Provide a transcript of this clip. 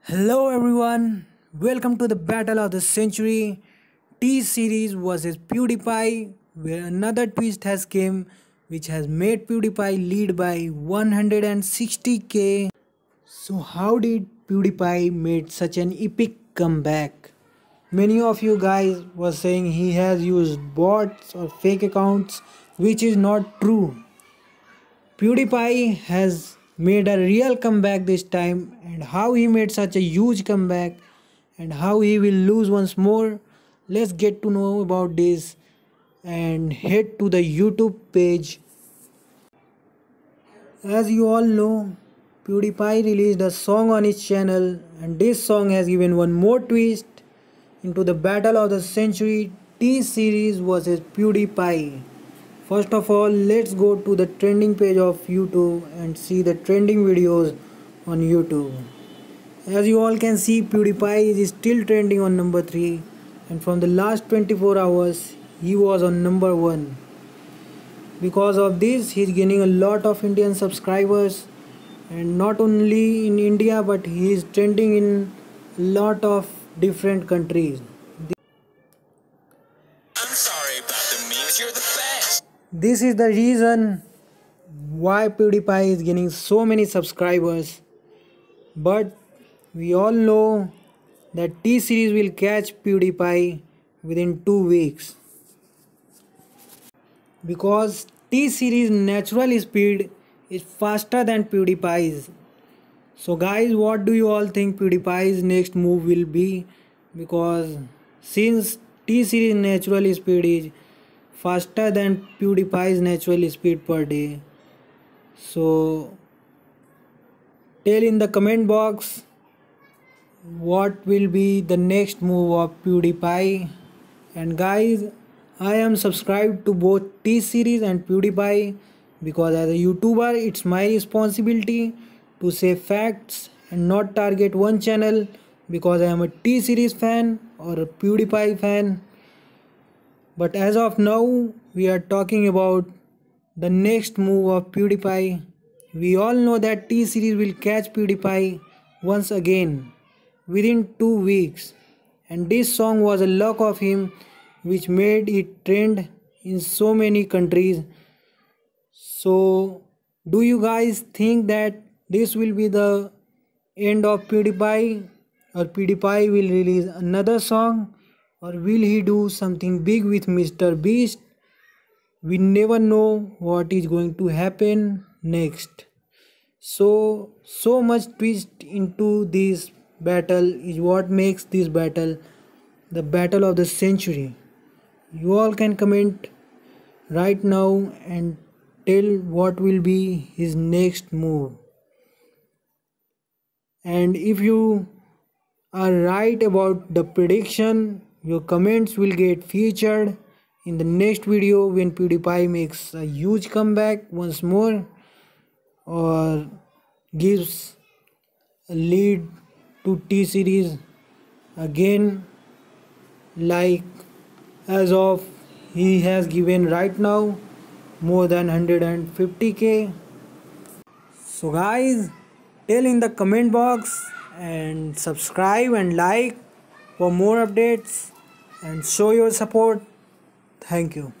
Hello everyone, welcome to the battle of the century T series versus PewDiePie, where another twist has come which has made PewDiePie lead by 160k. So how did PewDiePie made such an epic comeback? Many of you guys were saying he has used bots or fake accounts, which is not true. PewDiePie has made a real comeback this time, and how he made such a huge comeback and how he will lose once more. Let's get to know about this and head to the YouTube page. As you all know, PewDiePie released a song on his channel, and this song has given one more twist into the battle of the century T series versus PewDiePie. First of all, let's go to the trending page of YouTube and see the trending videos on YouTube. As you all can see, PewDiePie is still trending on number 3, and from the last 24 hours he was on number 1. Because of this, he's gaining a lot of Indian subscribers, and not only in India but he is trending in a lot of different countries. I'm sorry about the memes, you're the best. This is the reason why PewDiePie is gaining so many subscribers. But we all know that T series will catch PewDiePie within 2 weeks. Because T series natural speed is faster than PewDiePie's. So guys, what do you all think PewDiePie's next move will be? Because since T series natural speed is faster than PewDiePie's natural speed per day, so tell in the comment box what will be the next move of PewDiePie. And guys, I am subscribed to both T series and PewDiePie because as a YouTuber it's my responsibility to say facts and not target one channel because I am a T series fan or a PewDiePie fan. But as of now, we are talking about the next move of PewDiePie. We all know that T series will catch PewDiePie once again within 2 weeks, and this song was a luck of him which made it trend in so many countries. So do you guys think that this will be the end of PewDiePie, or PewDiePie will release another song, or will he do something big with Mr. Beast? We never know what is going to happen next. So much twist into this battle is what makes this battle the battle of the century. You all can comment right now and tell what will be his next move. And if you are right about the prediction, your comments will get featured in the next video when PewDiePie makes a huge comeback once more or gives a lead to T series again, like as of he has given right now more than 150k. So guys, tell in the comment box and subscribe and like for more updates and show your support. Thank you.